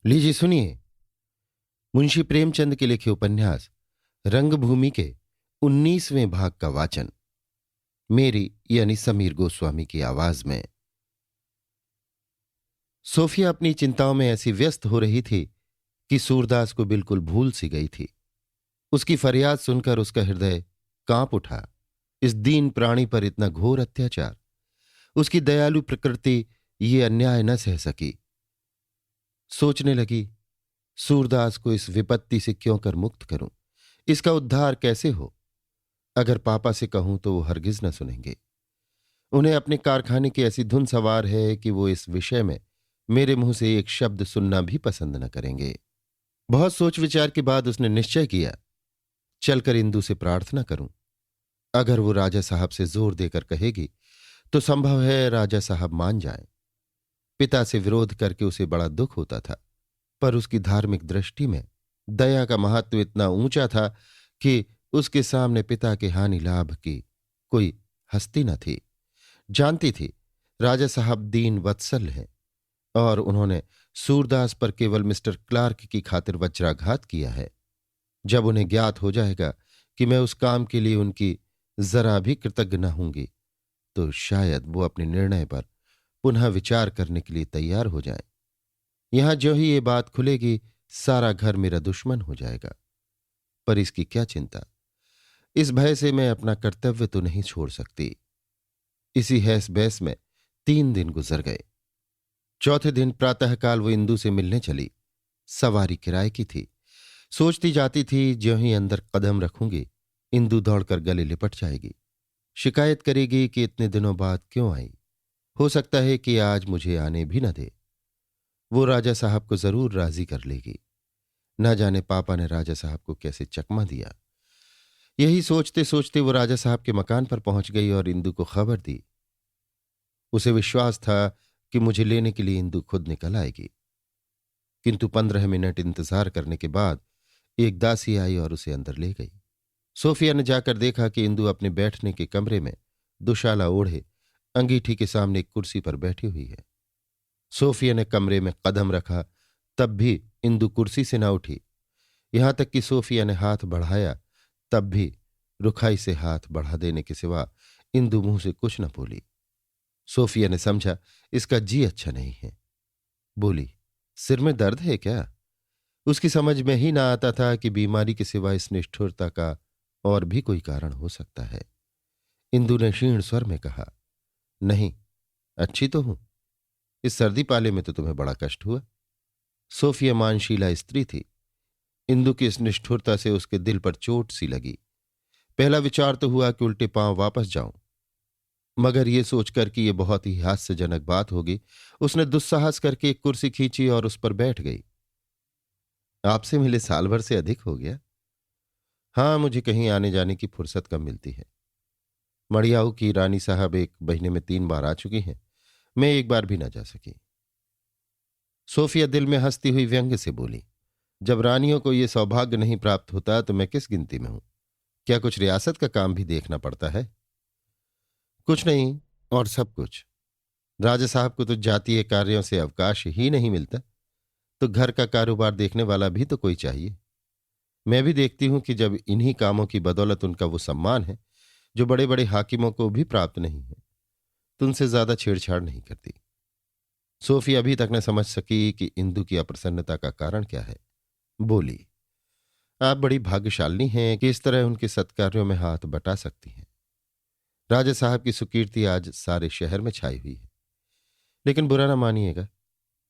लीजिए सुनिए। मुंशी प्रेमचंद के लिखे उपन्यास रंगभूमि के 19वें भाग का वाचन मेरी यानी समीर गोस्वामी की आवाज में। सोफिया अपनी चिंताओं में ऐसी व्यस्त हो रही थी कि सूरदास को बिल्कुल भूल सी गई थी। उसकी फरियाद सुनकर उसका हृदय कांप उठा। इस दीन प्राणी पर इतना घोर अत्याचार, उसकी दयालु प्रकृति ये अन्याय न सह सकी। सोचने लगी, सूरदास को इस विपत्ति से क्यों कर मुक्त करूं, इसका उद्धार कैसे हो। अगर पापा से कहूं तो वो हरगिज न सुनेंगे। उन्हें अपने कारखाने की ऐसी धुन सवार है कि वो इस विषय में मेरे मुंह से एक शब्द सुनना भी पसंद न करेंगे। बहुत सोच विचार के बाद उसने निश्चय किया, चलकर इंदु से प्रार्थना करूं। अगर वो राजा साहब से जोर देकर कहेगी तो संभव है राजा साहब मान जाएं। पिता से विरोध करके उसे बड़ा दुख होता था, पर उसकी धार्मिक दृष्टि में दया का महत्व इतना ऊंचा था कि उसके सामने पिता के हानि लाभ की कोई हस्ती न थी। जानती थी राजा साहब दीन वत्सल हैं और उन्होंने सूरदास पर केवल मिस्टर क्लार्क की खातिर वज्राघात किया है। जब उन्हें ज्ञात हो जाएगा कि मैं उस काम के लिए उनकी जरा भी कृतज्ञ न होंगी तो शायद वो अपने निर्णय पर पुनः विचार करने के लिए तैयार हो जाएं। यहां जो ही ये बात खुलेगी सारा घर मेरा दुश्मन हो जाएगा। पर इसकी क्या चिंता, इस भय से मैं अपना कर्तव्य तो नहीं छोड़ सकती। इसी हैस बैस में 3 दिन गुजर गए। चौथे दिन प्रातःकाल वो इंदु से मिलने चली। सवारी किराए की थी। सोचती जाती थी ज्यों ही अंदर कदम रखूंगी इंदु दौड़कर गले लिपट जाएगी, शिकायत करेगी कि इतने दिनों बाद क्यों आई। हो सकता है कि आज मुझे आने भी न दे। वो राजा साहब को जरूर राजी कर लेगी। न जाने पापा ने राजा साहब को कैसे चकमा दिया। यही सोचते सोचते वो राजा साहब के मकान पर पहुंच गई और इंदु को खबर दी। उसे विश्वास था कि मुझे लेने के लिए इंदु खुद निकल आएगी, किंतु 15 मिनट इंतजार करने के बाद एक दासी आई और उसे अंदर ले गई। सोफिया ने जाकर देखा कि इंदु अपने बैठने के कमरे में दुशाला ओढ़े अंगीठी के सामने एक कुर्सी पर बैठी हुई है। सोफिया ने कमरे में कदम रखा, तब भी इंदु कुर्सी से न उठी। यहां तक कि सोफिया ने हाथ बढ़ाया, तब भी रुखाई से हाथ बढ़ा देने के सिवा इंदु मुंह से कुछ न बोली। सोफिया ने समझा इसका जी अच्छा नहीं है। बोली, सिर में दर्द है क्या? उसकी समझ में ही ना आता था कि बीमारी के सिवा इस निष्ठुरता का और भी कोई कारण हो सकता है। इंदु ने क्षीण स्वर में कहा, नहीं, अच्छी तो हूं। इस सर्दी पाले में तो तुम्हें बड़ा कष्ट हुआ। सोफिया मानशीला स्त्री थी। इंदु की इस निष्ठुरता से उसके दिल पर चोट सी लगी। पहला विचार तो हुआ कि उल्टे पांव वापस जाऊं, मगर यह सोचकर कि यह बहुत ही हास्यजनक बात होगी, उसने दुस्साहस करके एक कुर्सी खींची और उस पर बैठ गई। आपसे मिले साल भर से अधिक हो गया। हां, मुझे कहीं आने जाने की फुर्सत कम मिलती है। मड़ियाऊ की रानी साहब 1 महीने में 3 बार आ चुकी हैं, मैं एक बार भी ना जा सकी। सोफिया दिल में हंसती हुई व्यंग्य से बोली, जब रानियों को यह सौभाग्य नहीं प्राप्त होता तो मैं किस गिनती में हूं? क्या कुछ रियासत का काम भी देखना पड़ता है? कुछ नहीं, और सब कुछ। राजा साहब को तो जातीय कार्यों से अवकाश ही नहीं मिलता, तो घर का कारोबार देखने वाला भी तो कोई चाहिए। मैं भी देखती हूं कि जब इन्हीं कामों की बदौलत उनका वो सम्मान है जो बड़े बड़े हाकिमों को भी प्राप्त नहीं है, तो उनसे ज्यादा छेड़छाड़ नहीं करती। सोफी अभी तक न समझ सकी कि इंदु की अप्रसन्नता का कारण क्या है। बोली, आप बड़ी भाग्यशालिनी हैं कि इस तरह उनके सत्कार्यों में हाथ बटा सकती हैं। राजा साहब की सुकीर्ति आज सारे शहर में छाई हुई है। लेकिन बुरा ना मानिएगा,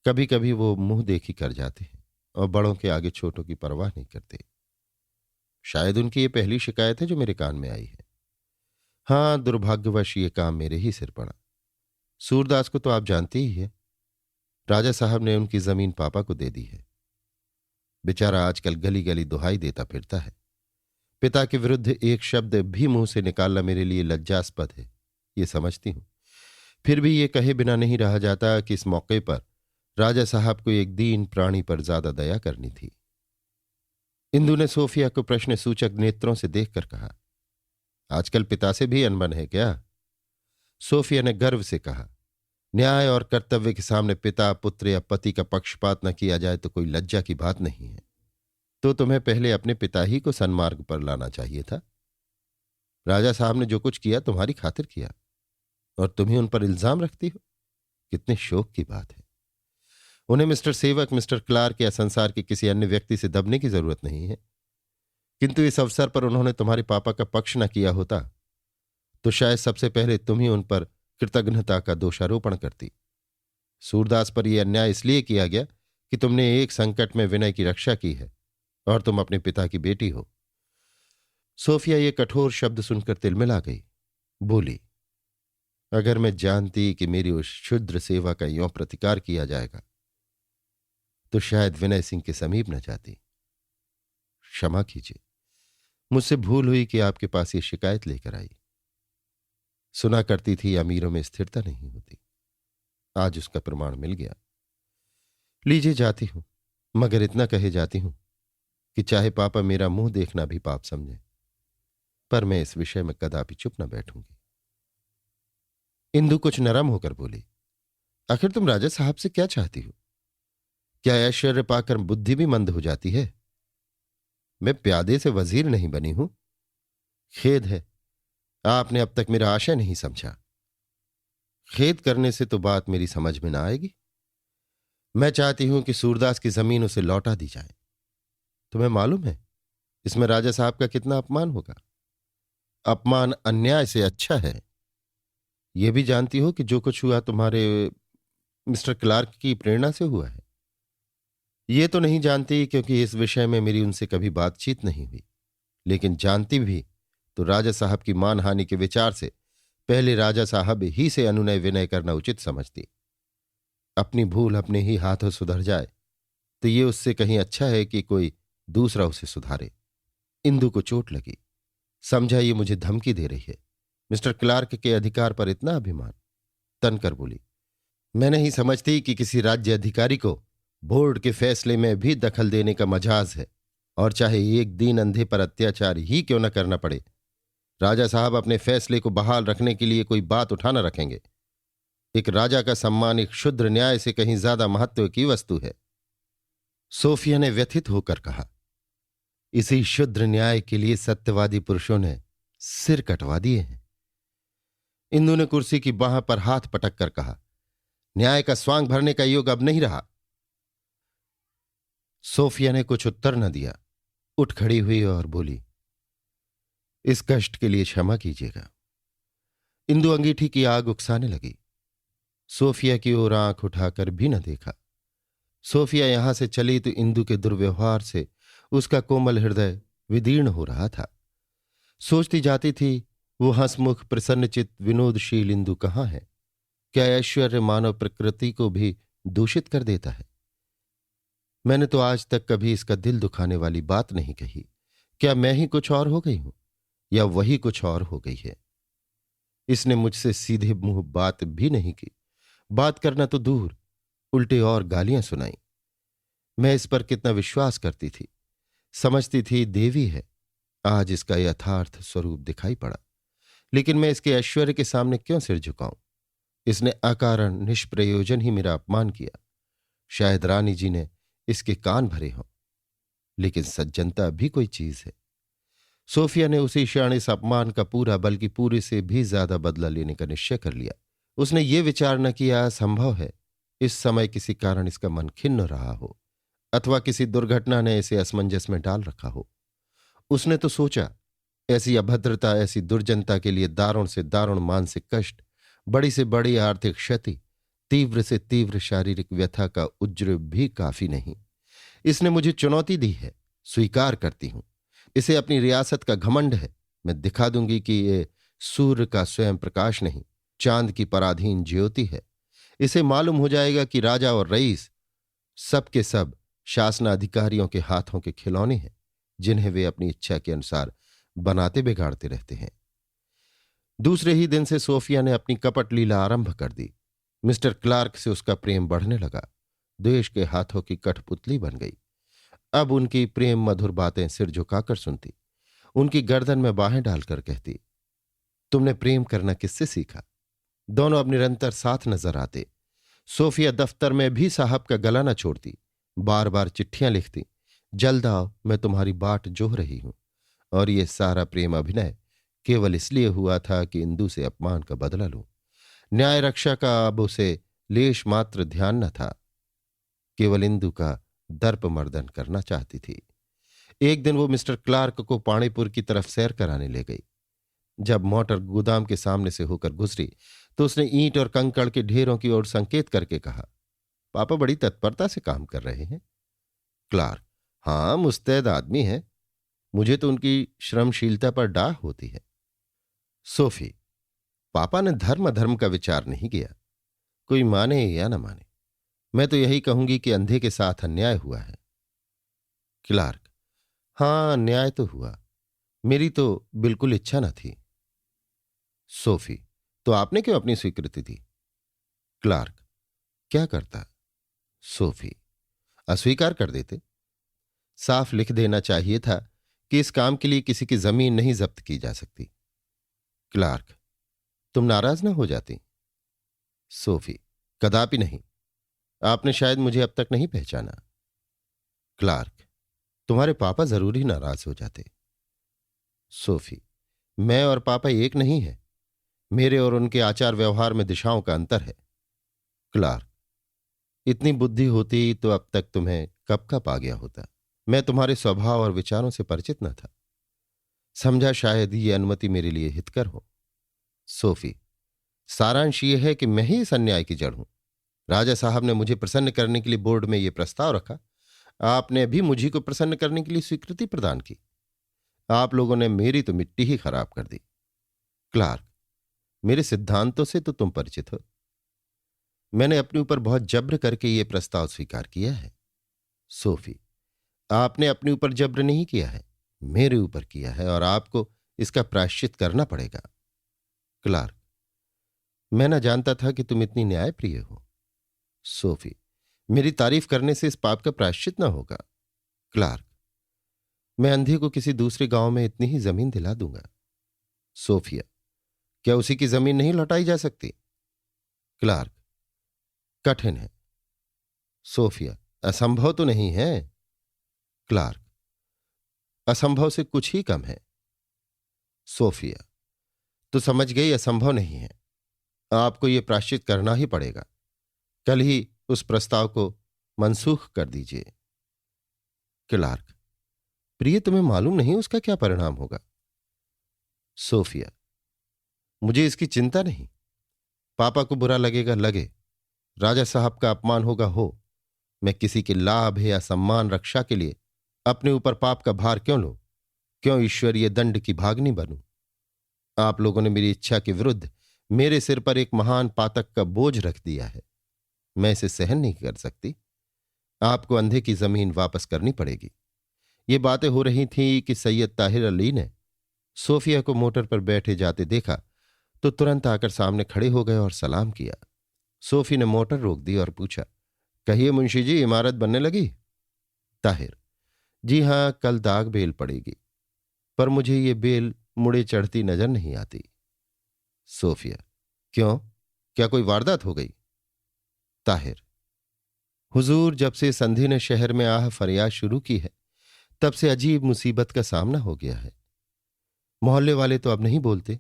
कभी कभी वो मुंह देखी कर जाते हैं और बड़ों के आगे छोटों की परवाह नहीं करते। शायद उनकी ये पहली शिकायत है जो मेरे कान में आई है। हां, दुर्भाग्यवश ये काम मेरे ही सिर पड़ा। सूरदास को तो आप जानती ही है। राजा साहब ने उनकी जमीन पापा को दे दी है। बेचारा आजकल गली गली दुहाई देता फिरता है। पिता के विरुद्ध एक शब्द भी मुंह से निकालना मेरे लिए लज्जास्पद है, ये समझती हूं। फिर भी ये कहे बिना नहीं रहा जाता कि इस मौके पर राजा साहब को एक दीन प्राणी पर ज्यादा दया करनी थी। इंदु ने सोफिया को प्रश्न सूचक नेत्रों से देखकर कहा, आजकल पिता से भी अनबन है क्या? सोफिया ने गर्व से कहा, न्याय और कर्तव्य के सामने पिता पुत्र या पति का पक्षपात न किया जाए तो कोई लज्जा की बात नहीं है। तो तुम्हें पहले अपने पिता ही को सन्मार्ग पर लाना चाहिए था। राजा साहब ने जो कुछ किया तुम्हारी खातिर किया और तुम ही उन पर इल्जाम रखती हो। कितने शोक की बात है। उन्हें मिस्टर सेवक, मिस्टर क्लार्क या संसार के किसी अन्य व्यक्ति से दबने की जरूरत नहीं है, किंतु इस अवसर पर उन्होंने तुम्हारे पापा का पक्ष न किया होता तो शायद सबसे पहले तुम ही उन पर कृतज्ञता का दोषारोपण करती। सूरदास पर यह अन्याय इसलिए किया गया कि तुमने एक संकट में विनय की रक्षा की है और तुम अपने पिता की बेटी हो। सोफिया ये कठोर शब्द सुनकर तिलमिला गई। बोली, अगर मैं जानती कि मेरी उस क्षुद्र सेवा का यों प्रतिकार किया जाएगा तो शायद विनय सिंह के समीप न जाती। क्षमा कीजिए, मुझसे भूल हुई कि आपके पास ये शिकायत लेकर आई। सुना करती थी अमीरों में स्थिरता नहीं होती, आज उसका प्रमाण मिल गया। लीजिए जाती हूं, मगर इतना कहे जाती हूं कि चाहे पापा मेरा मुंह देखना भी पाप समझे, पर मैं इस विषय में कदापि चुप न बैठूंगी। इंदु कुछ नरम होकर बोली, आखिर तुम राजा साहब से क्या चाहती हो? क्या ऐश्वर्य पाकर बुद्धि भी मंद हो जाती है? मैं प्यादे से वजीर नहीं बनी हूं। खेद है, आपने अब तक मेरा आशय नहीं समझा। खेद करने से तो बात मेरी समझ में ना आएगी। मैं चाहती हूं कि सूरदास की जमीन उसे लौटा दी जाए। तुम्हें मालूम है इसमें राजा साहब का कितना अपमान होगा? अपमान अन्याय से अच्छा है। यह भी जानती हो कि जो कुछ हुआ तुम्हारे मिस्टर क्लार्क की प्रेरणा से हुआ है। ये तो नहीं जानती क्योंकि इस विषय में मेरी उनसे कभी बातचीत नहीं हुई, लेकिन जानती भी तो राजा साहब की मानहानि के विचार से पहले राजा साहब ही से अनुनय विनय करना उचित समझती। अपनी भूल अपने ही हाथों सुधर जाए तो ये उससे कहीं अच्छा है कि कोई दूसरा उसे सुधारे। इंदु को चोट लगी, समझा ये मुझे धमकी दे रही है। मिस्टर क्लार्क के अधिकार पर इतना अभिमान। तनकर बोली, मैं नहीं समझती कि किसी राज्य अधिकारी को बोर्ड के फैसले में भी दखल देने का मजाज है, और चाहे एक दीन अंधे पर अत्याचार ही क्यों न करना पड़े, राजा साहब अपने फैसले को बहाल रखने के लिए कोई बात उठाना रखेंगे। एक राजा का सम्मान एक क्षुद्र न्याय से कहीं ज्यादा महत्व की वस्तु है। सोफिया ने व्यथित होकर कहा, इसी क्षुद्र न्याय के लिए सत्यवादी पुरुषों ने सिर कटवा दिए हैं। इंदु ने कुर्सी की बाह पर हाथ पटक कर कहा, न्याय का स्वांग भरने का योग अब नहीं रहा। सोफिया ने कुछ उत्तर न दिया, उठ खड़ी हुई और बोली, इस कष्ट के लिए क्षमा कीजिएगा। इंदु अंगीठी की आग उकसाने लगी। सोफिया की ओर आंख उठाकर भी न देखा। सोफिया यहां से चली तो इंदु के दुर्व्यवहार से उसका कोमल हृदय विदीर्ण हो रहा था। सोचती जाती थी, वो हंसमुख प्रसन्नचित विनोदशील इंदु कहाँ है? क्या ऐश्वर्य मानव प्रकृति को भी दूषित कर देता है? मैंने तो आज तक कभी इसका दिल दुखाने वाली बात नहीं कही। क्या मैं ही कुछ और हो गई हूं या वही कुछ और हो गई है? इसने मुझसे सीधे मुंह बात भी नहीं की। बात करना तो दूर, उल्टे और गालियां सुनाई। मैं इस पर कितना विश्वास करती थी, समझती थी देवी है। आज इसका यथार्थ स्वरूप दिखाई पड़ा। लेकिन मैं इसके ऐश्वर्य के सामने क्यों सिर झुकाऊं? इसने अकारण निष्प्रयोजन ही मेरा अपमान किया। शायद रानी जी ने इसके कान भरे हों, लेकिन सज्जनता भी कोई चीज है। सोफिया ने उसी क्षण इस अपमान का पूरा बल्कि पूरे से भी ज्यादा बदला लेने का निश्चय कर लिया। उसने ये विचार न किया संभव है इस समय किसी कारण इसका मन खिन्न रहा हो अथवा किसी दुर्घटना ने इसे असमंजस में डाल रखा हो। उसने तो सोचा, ऐसी अभद्रता, ऐसी दुर्जनता के लिए दारुण से दारुण मानसिक कष्ट, बड़ी से बड़ी आर्थिक क्षति, तीव्र से तीव्र शारीरिक व्यथा का उज्र भी काफी नहीं। इसने मुझे चुनौती दी है, स्वीकार करती हूं। इसे अपनी रियासत का घमंड है। मैं दिखा दूंगी कि ये सूर्य का स्वयं प्रकाश नहीं, चांद की पराधीन ज्योति है। इसे मालूम हो जाएगा कि राजा और रईस सब के सब शासनाधिकारियों के हाथों के खिलौने हैं, जिन्हें वे अपनी इच्छा के अनुसार बनाते बिगाड़ते रहते हैं। दूसरे ही दिन से सोफिया ने अपनी कपट लीला आरंभ कर दी। मिस्टर क्लार्क से उसका प्रेम बढ़ने लगा। द्वेष के हाथों की कठपुतली बन गई। अब उनकी प्रेम मधुर बातें सिर झुकाकर सुनती, उनकी गर्दन में बाहें डालकर कहती, तुमने प्रेम करना किससे सीखा? दोनों अब निरंतर साथ नजर आते। सोफिया दफ्तर में भी साहब का गला न छोड़ती, बार बार चिट्ठियां लिखती, जल्द आओ, मैं तुम्हारी बाट जोह रही हूं। और ये सारा प्रेम अभिनय केवल इसलिए हुआ था कि इंदु से अपमान का बदला लूं। न्याय रक्षा का अब उसे लेश मात्र ध्यान न था, केवल इंदु का दर्पमर्दन करना चाहती थी। एक दिन वो मिस्टर क्लार्क को पाणीपुर की तरफ सैर कराने ले गई। जब मोटर गोदाम के सामने से होकर गुजरी तो उसने ईंट और कंकड़ के ढेरों की ओर संकेत करके कहा, पापा बड़ी तत्परता से काम कर रहे हैं। क्लार्क, हाँ, मुस्तैद आदमी है, मुझे तो उनकी श्रमशीलता पर डाह होती है। सोफी, पापा ने धर्म अधर्म का विचार नहीं किया, कोई माने या न माने, मैं तो यही कहूंगी कि अंधे के साथ अन्याय हुआ है। क्लार्क, हाँ, अन्याय तो हुआ, मेरी तो बिल्कुल इच्छा न थी। सोफी, तो आपने क्यों अपनी स्वीकृति दी? क्लार्क, क्या करता? सोफी, अस्वीकार कर देते। साफ लिख देना चाहिए था कि इस काम के लिए किसी की जमीन नहीं जब्त की जा सकती। क्लार्क, तुम नाराज ना हो जाती? सोफी, कदापि नहीं, आपने शायद मुझे अब तक नहीं पहचाना। क्लार्क, तुम्हारे पापा जरूर ही नाराज हो जाते। सोफी, मैं और पापा एक नहीं है, मेरे और उनके आचार व्यवहार में दिशाओं का अंतर है। क्लार्क, इतनी बुद्धि होती तो अब तक तुम्हें कब का पा गया होता। मैं तुम्हारे स्वभाव और विचारों से परिचित न था, समझा शायद ये अनुमति मेरे लिए हितकर हो। सोफी, सारांश ये है कि मैं ही इस अन्याय की जड़ हूं। राजा साहब ने मुझे प्रसन्न करने के लिए बोर्ड में यह प्रस्ताव रखा, आपने भी मुझी को प्रसन्न करने के लिए स्वीकृति प्रदान की। आप लोगों ने मेरी तो मिट्टी ही खराब कर दी। क्लार्क, मेरे सिद्धांतों से तो तुम परिचित हो, मैंने अपने ऊपर बहुत जब्र करके यह प्रस्ताव स्वीकार किया है। सोफी, आपने अपने ऊपर जब्र नहीं किया है, मेरे ऊपर किया है, और आपको इसका प्रायश्चित करना पड़ेगा। क्लार्क, मैं न जानता था कि तुम इतनी न्यायप्रिय हो। सोफी, मेरी तारीफ करने से इस पाप का प्रायश्चित न होगा। क्लार्क, मैं अंधे को किसी दूसरे गांव में इतनी ही जमीन दिला दूंगा। सोफिया, क्या उसी की जमीन नहीं लौटाई जा सकती? क्लार्क, कठिन है। सोफिया, असंभव तो नहीं है? क्लार्क, असंभव से कुछ ही कम है। सोफिया, तो समझ गई असंभव नहीं है, आपको यह प्रायश्चित करना ही पड़ेगा। कल ही उस प्रस्ताव को मनसूख कर दीजिए। क्लार्क, प्रिय, तुम्हें मालूम नहीं उसका क्या परिणाम होगा? सोफिया, मुझे इसकी चिंता नहीं, पापा को बुरा लगेगा लगे, राजा साहब का अपमान होगा हो, मैं किसी के लाभ या सम्मान रक्षा के लिए अपने ऊपर पाप का भार क्यों लूं? क्यों ईश्वरीय दंड की भागनी बनूं? आप लोगों ने मेरी इच्छा के विरुद्ध मेरे सिर पर एक महान पातक का बोझ रख दिया है, मैं इसे सहन नहीं कर सकती। आपको अंधे की जमीन वापस करनी पड़ेगी। ये बातें हो रही थीं कि सैयद ताहिर अली ने सोफिया को मोटर पर बैठे जाते देखा तो तुरंत आकर सामने खड़े हो गए और सलाम किया। सोफी ने मोटर रोक दी और पूछा, कहिए मुंशी जी, इमारत बनने लगी? ताहिर, जी हां, कल दाग बेल पड़ेगी, पर मुझे ये बेल मुड़े चढ़ती नजर नहीं आती। सोफिया, क्यों, क्या कोई वारदात हो गई? ताहिर, हुजूर, जब से संधि ने शहर में आह फरियाद शुरू की है तब से अजीब मुसीबत का सामना हो गया है। मोहल्ले वाले तो अब नहीं बोलते,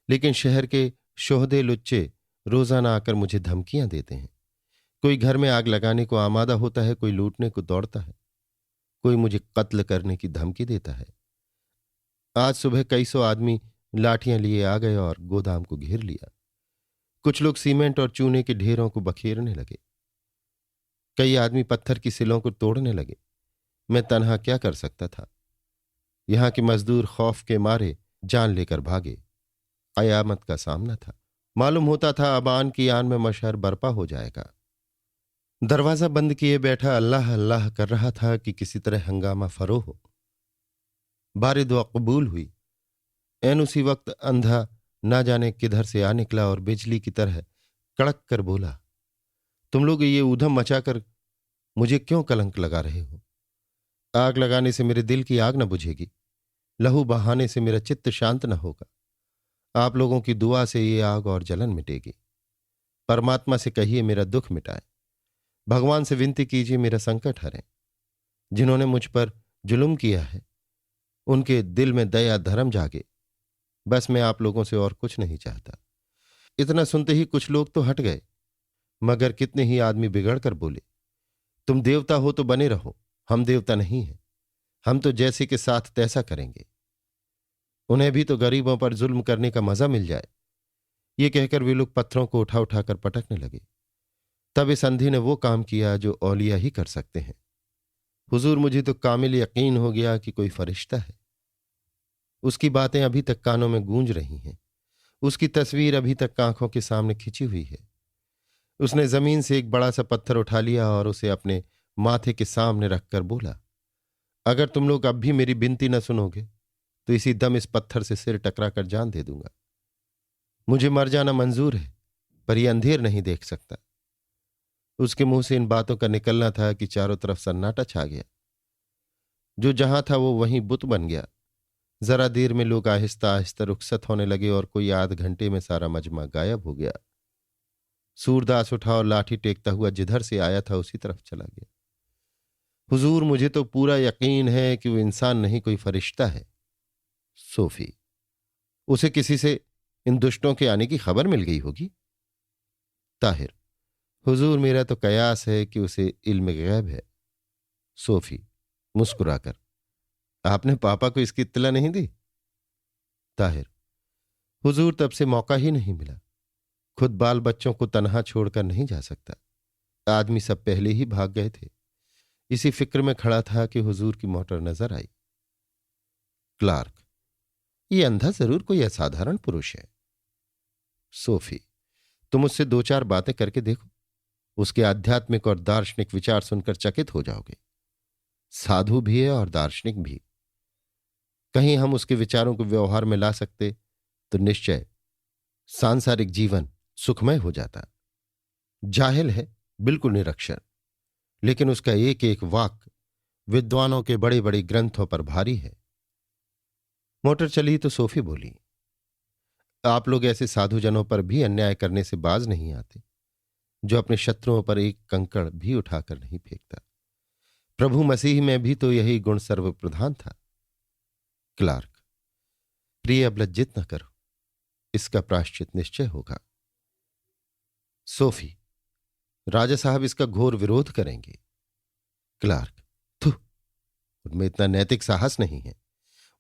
लेकिन शहर के शोहदे लुच्चे रोजाना आकर मुझे धमकियां देते हैं। कोई घर में आग लगाने को आमादा होता है, कोई लूटने को दौड़ता है, कोई मुझे कत्ल करने की धमकी देता है। आज सुबह कई सौ आदमी लाठियां लिए आ गए और गोदाम को घेर लिया। कुछ लोग सीमेंट और चूने के ढेरों को बखेरने लगे, कई आदमी पत्थर की सिलों को तोड़ने लगे। मैं तन्हा क्या कर सकता था? यहां के मजदूर खौफ के मारे जान लेकर भागे। कयामत का सामना था। मालूम होता था अब आन की आन में मशहर बर्पा हो जाएगा। दरवाजा बंद किए बैठा अल्लाह अल्लाह कर रहा था कि किसी तरह हंगामा फरो हो। बारी दुआ कबूल हुई। ऐन उसी वक्त अंधा ना जाने किधर से आ निकला और बिजली की तरह कड़क कर बोला, तुम लोग ये ऊधम मचाकर मुझे क्यों कलंक लगा रहे हो? आग लगाने से मेरे दिल की आग न बुझेगी, लहू बहाने से मेरा चित्त शांत न होगा। आप लोगों की दुआ से ये आग और जलन मिटेगी। परमात्मा से कहिए मेरा दुख मिटाए। भगवान से विनती कीजिए मेरा संकट हरें। जिन्होंने मुझ पर जुल्म किया है उनके दिल में दया धर्म जागे। बस मैं आप लोगों से और कुछ नहीं चाहता। इतना सुनते ही कुछ लोग तो हट गए, मगर कितने ही आदमी बिगड़ कर बोले, तुम देवता हो तो बने रहो, हम देवता नहीं हैं। हम तो जैसे के साथ तैसा करेंगे। उन्हें भी तो गरीबों पर जुल्म करने का मजा मिल जाए। ये कहकर वे लोग पत्थरों को उठा उठाकर पटकने लगे। तब इस अंधी ने वो काम किया जो औलिया ही कर सकते हैं। हुजूर, मुझे तो कामिल यकीन हो गया कि कोई फरिश्ता है। उसकी बातें अभी तक कानों में गूंज रही हैं। उसकी तस्वीर अभी तक आंखों के सामने खिंची हुई है। उसने जमीन से एक बड़ा सा पत्थर उठा लिया और उसे अपने माथे के सामने रखकर बोला, अगर तुम लोग अब भी मेरी बिनती न सुनोगे तो इसी दम इस पत्थर से सिर टकरा कर जान दे दूंगा। मुझे मर जाना मंजूर है, पर यह अंधेर नहीं देख सकता। उसके मुंह से इन बातों का निकलना था कि चारों तरफ सन्नाटा छा गया। जो जहां था वो वहीं बुत बन गया। जरा देर में लोग आहिस्ता आहिस्ता रुखसत होने लगे और कोई आध घंटे में सारा मजमा गायब हो गया। सूरदास उठा और लाठी टेकता हुआ जिधर से आया था उसी तरफ चला गया। हुजूर, मुझे तो पूरा यकीन है कि वो इंसान नहीं, कोई फरिश्ता है। सोफी, उसे किसी से इन दुष्टों के आने की खबर मिल गई होगी। ताहिर, हुजूर, मेरा तो कयास है कि उसे इल्म गैब है। सोफी मुस्कुराकर, आपने पापा को इसकी इत्तला नहीं दी? ताहिर, हुजूर, तब से मौका ही नहीं मिला। खुद बाल बच्चों को तन्हा छोड़कर नहीं जा सकता। आदमी सब पहले ही भाग गए थे। इसी फिक्र में खड़ा था कि हुजूर की मोटर नजर आई। क्लार्क, ये अंधा जरूर कोई असाधारण पुरुष है। सोफी, तुम उससे दो चार बातें करके देखो, उसके आध्यात्मिक और दार्शनिक विचार सुनकर चकित हो जाओगे। साधु भी है और दार्शनिक भी। कहीं हम उसके विचारों को व्यवहार में ला सकते तो निश्चय सांसारिक जीवन सुखमय हो जाता। जाहिल है, बिल्कुल निरक्षर, लेकिन उसका एक एक वाक्य विद्वानों के बड़े बड़े ग्रंथों पर भारी है। मोटर चली तो सोफी बोली, आप लोग ऐसे साधुजनों पर भी अन्याय करने से बाज नहीं आते, जो अपने शत्रुओं पर एक कंकड़ भी उठाकर नहीं फेंकता। प्रभु मसीह में भी तो यही गुण सर्वप्रधान था। क्लार्क, प्रिय, अब लज्जित न करो, इसका प्रायश्चित निश्चय होगा। सोफी, राजा साहब इसका घोर विरोध करेंगे। क्लार्क, थू, उनमें इतना नैतिक साहस नहीं है।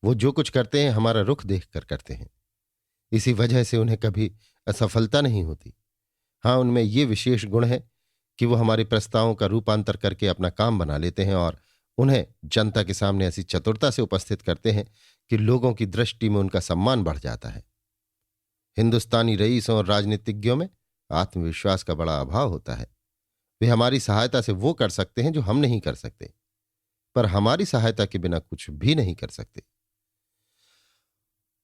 वो जो कुछ करते हैं हमारा रुख देखकर करते हैं। इसी वजह से उन्हें कभी असफलता नहीं होती। हाँ, उनमें ये विशेष गुण है कि वो हमारे प्रस्तावों का रूपांतर करके अपना काम बना लेते हैं और उन्हें जनता के सामने ऐसी चतुरता से उपस्थित करते हैं कि लोगों की दृष्टि में उनका सम्मान बढ़ जाता है। हिंदुस्तानी रईसों और राजनीतिज्ञों में आत्मविश्वास का बड़ा अभाव होता है। वे हमारी सहायता से वो कर सकते हैं जो हम नहीं कर सकते, पर हमारी सहायता के बिना कुछ भी नहीं कर सकते।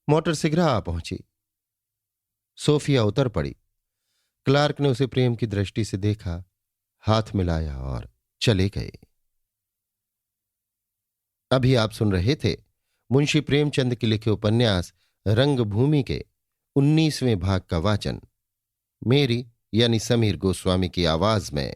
मोटर शीघ्र आ पहुंची। सोफिया उतर पड़ी। क्लार्क ने उसे प्रेम की दृष्टि से देखा, हाथ मिलाया और चले गए। अभी आप सुन रहे थे मुंशी प्रेमचंद के लिखे उपन्यास रंगभूमि के 19वें भाग का वाचन मेरी यानी समीर गोस्वामी की आवाज में।